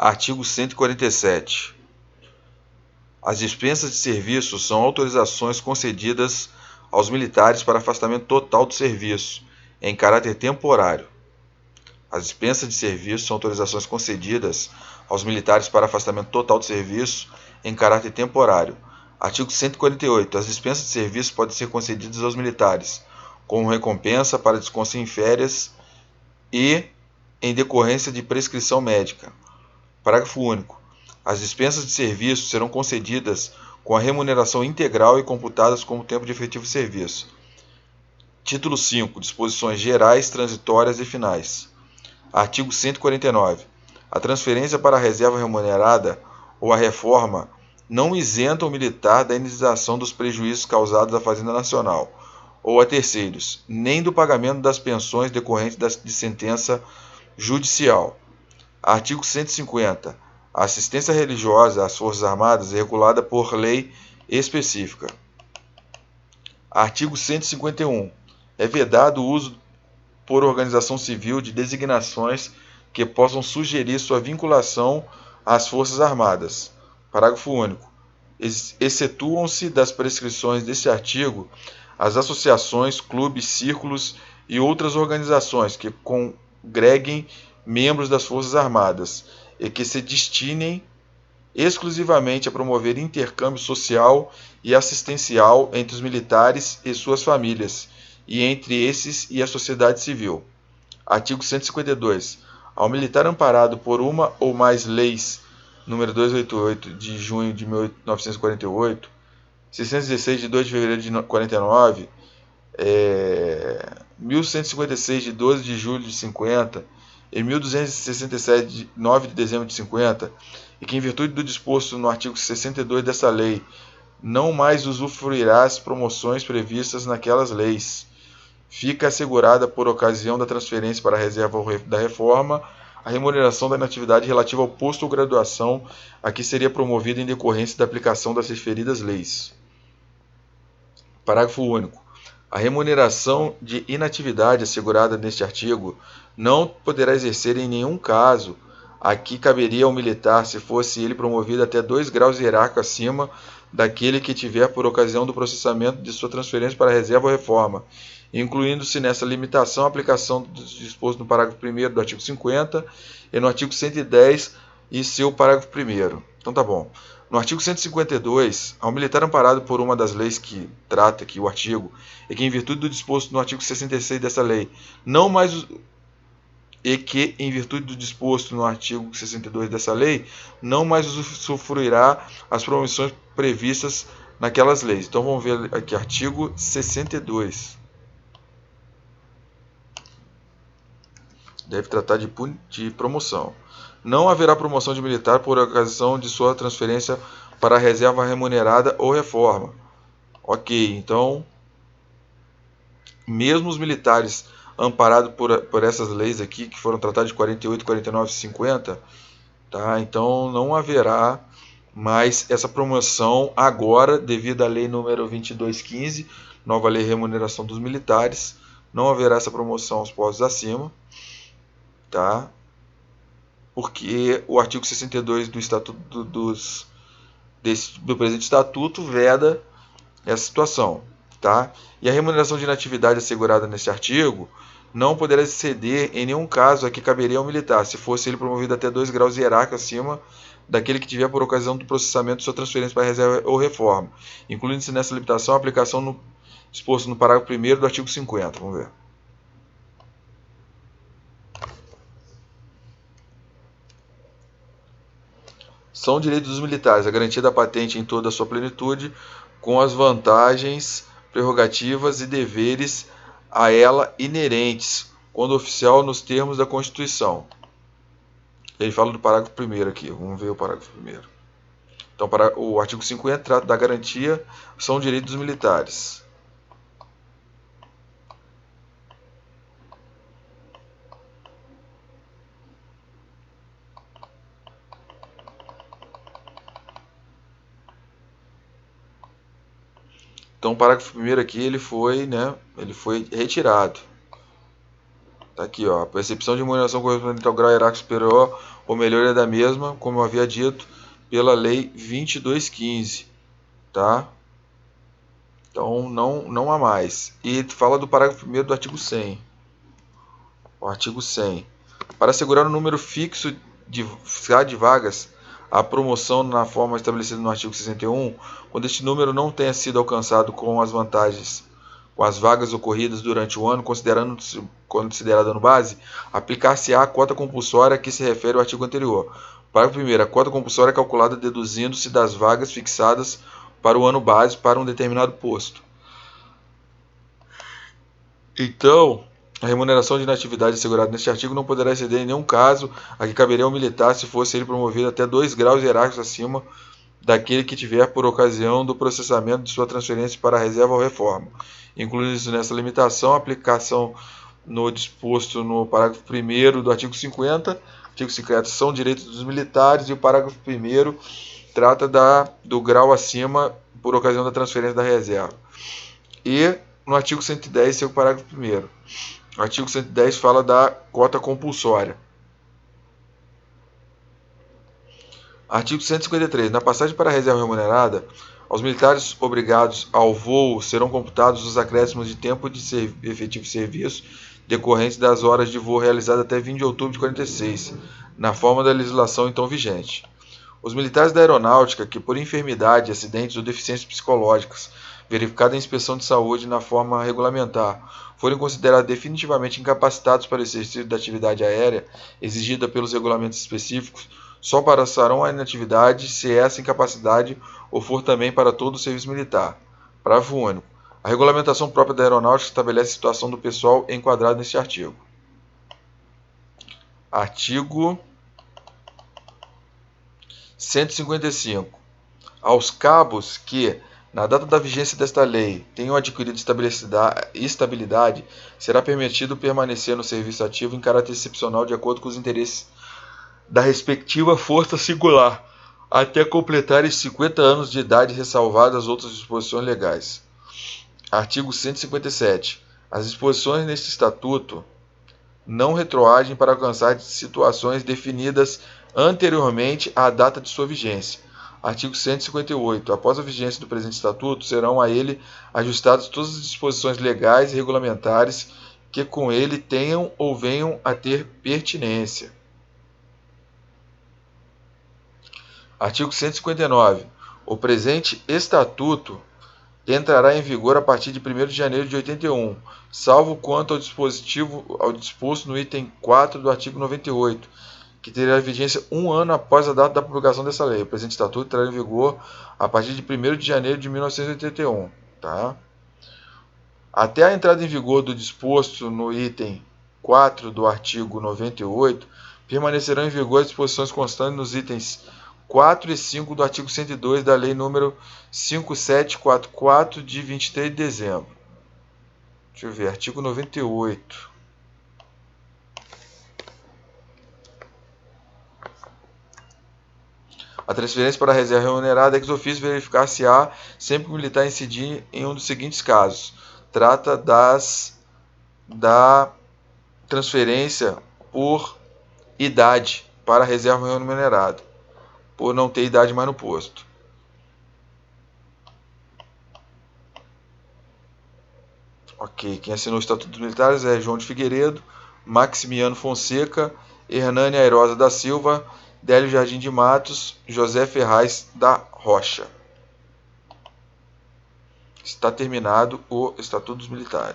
Artigo 147. As dispensas de serviço são autorizações concedidas aos militares para afastamento total do serviço, em caráter temporário. As dispensas de serviço são autorizações concedidas aos militares para afastamento total do serviço, em caráter temporário. Artigo 148. As dispensas de serviço podem ser concedidas aos militares como recompensa para descanso em férias e em decorrência de prescrição médica. Parágrafo único. As dispensas de serviço serão concedidas com a remuneração integral e computadas como tempo de efetivo serviço. Título 5. Disposições gerais, transitórias e finais. Artigo 149. A transferência para a reserva remunerada ou a reforma não isenta o militar da indenização dos prejuízos causados à Fazenda Nacional ou a terceiros, nem do pagamento das pensões decorrentes de sentença judicial. Artigo 150. A assistência religiosa às Forças Armadas é regulada por lei específica. Artigo 151. É vedado o uso por organização civil de designações que possam sugerir sua vinculação às Forças Armadas. Parágrafo único. Excetuam-se das prescrições deste artigo as associações, clubes, círculos e outras organizações que congreguem membros das Forças Armadas e que se destinem exclusivamente a promover intercâmbio social e assistencial entre os militares e suas famílias, e entre esses e a sociedade civil. Artigo 152. Ao militar amparado por uma ou mais leis nº 288 de junho de 1948, 616 de 2 de fevereiro de 49, 1156 de 12 de julho de 50 e 1267 de 9 de dezembro de 50, e que em virtude do disposto no artigo 62 dessa lei, não mais usufruirá as promoções previstas naquelas leis, fica assegurada por ocasião da transferência para a reserva da reforma a remuneração da inatividade relativa ao posto ou graduação a que seria promovida em decorrência da aplicação das referidas leis. Parágrafo único. A remuneração de inatividade assegurada neste artigo não poderá exercer em nenhum caso a que caberia ao militar se fosse ele promovido até 2 graus hierárquicos acima daquele que tiver por ocasião do processamento de sua transferência para a reserva ou reforma, incluindo-se nessa limitação a aplicação do disposto no parágrafo 1º do artigo 50 e no artigo 110 e seu parágrafo 1º. Então tá bom. No artigo 152, ao militar amparado por uma das leis que trata aqui o artigo, e que em virtude do disposto no artigo 66 dessa lei, não mais usufruirá as promoções previstas naquelas leis. Então vamos ver aqui, artigo 62. Deve tratar de promoção. Não haverá promoção de militar por ocasião de sua transferência para a reserva remunerada ou reforma. Ok, então, mesmo os militares amparados por essas leis aqui, que foram tratadas de 48, 49 e 50, tá? Então não haverá mais essa promoção agora, devido à lei número 2215, nova lei de remuneração dos militares, não haverá essa promoção aos postos acima, tá? Porque o artigo 62 do Estatuto do presente Estatuto veda essa situação, tá? E a remuneração de inatividade assegurada nesse artigo não poderá exceder em nenhum caso a que caberia ao militar, se fosse ele promovido até 2 graus hierárquicos acima daquele que tiver por ocasião do processamento de sua transferência para a reserva ou reforma, incluindo-se nessa limitação a aplicação disposto no parágrafo 1º do artigo 50. Vamos ver. São direitos dos militares a garantia da patente em toda a sua plenitude, com as vantagens, prerrogativas e deveres a ela inerentes, quando oficial nos termos da Constituição. Ele fala do parágrafo 1º aqui, vamos ver o parágrafo 1º. Então, o artigo 50 trata da garantia, são direitos dos militares. Então, o parágrafo 1º aqui ele foi retirado. Tá aqui, ó. A percepção de remuneração correspondente ao grau hierárquico superior ou melhor é da mesma, como eu havia dito, pela Lei 2215, tá? Então, não há mais. E fala do parágrafo 1º do artigo 100. O artigo 100. Para assegurar um número fixo de vagas, a promoção na forma estabelecida no artigo 61, quando este número não tenha sido alcançado com as vagas ocorridas durante o ano, considerada no base, aplicar-se-á a cota compulsória a que se refere o artigo anterior. Parágrafo 1º. A cota compulsória é calculada deduzindo-se das vagas fixadas para o ano base para um determinado posto. Então, a remuneração de inatividade assegurada neste artigo não poderá exceder em nenhum caso a que caberia ao militar se fosse ele promovido até 2 graus hierárquicos acima daquele que tiver por ocasião do processamento de sua transferência para a reserva ou reforma. Incluindo nessa limitação a aplicação no disposto no parágrafo 1º do artigo 50. Artigo 50 são direitos dos militares e o parágrafo 1º trata do grau acima por ocasião da transferência da reserva. E no artigo 110, seu parágrafo 1º. O artigo 110 fala da cota compulsória. Artigo 153. Na passagem para a reserva remunerada, aos militares obrigados ao voo serão computados os acréscimos de tempo de efetivo serviço decorrentes das horas de voo realizadas até 20 de outubro de 46, na forma da legislação então vigente. Os militares da aeronáutica que, por enfermidade, acidentes ou deficiências psicológicas, verificada em inspeção de saúde na forma regulamentar, forem considerados definitivamente incapacitados para o exercício da atividade aérea exigida pelos regulamentos específicos, só passarão a inatividade se essa incapacidade ou for também para todo o serviço militar. Parágrafo único. A regulamentação própria da aeronáutica estabelece a situação do pessoal enquadrado neste artigo. Artigo 155. Aos cabos que, na data da vigência desta lei, tenham adquirido estabilidade, será permitido permanecer no serviço ativo em caráter excepcional de acordo com os interesses da respectiva força singular, até completarem 50 anos de idade, ressalvadas outras disposições legais. Artigo 157. As disposições neste Estatuto não retroagem para alcançar situações definidas anteriormente à data de sua vigência. Artigo 158. Após a vigência do presente Estatuto, serão a ele ajustadas todas as disposições legais e regulamentares que com ele tenham ou venham a ter pertinência. Artigo 159. O presente Estatuto entrará em vigor a partir de 1º de janeiro de 81, salvo quanto ao disposto no item 4 do artigo 98, que terá vigência 1 ano após a data da publicação dessa lei. O presente Estatuto entrará em vigor a partir de 1º de janeiro de 1981. Tá? Até a entrada em vigor do disposto no item 4 do artigo 98, permanecerão em vigor as disposições constantes nos itens 4 e 5 do artigo 102 da Lei nº 5744, de 23 de dezembro. Deixa eu ver, artigo 98. A transferência para a reserva remunerada ex officio verificar-se-á sempre que o militar incidir em um dos seguintes casos. Trata da transferência por idade para a reserva remunerada, por não ter idade mais no posto. Ok, quem assinou o Estatuto dos Militares é João de Figueiredo, Maximiano Fonseca, Hernani Airosa da Silva, Délio Jardim de Matos, José Ferraz da Rocha. Está terminado o Estatuto dos Militares.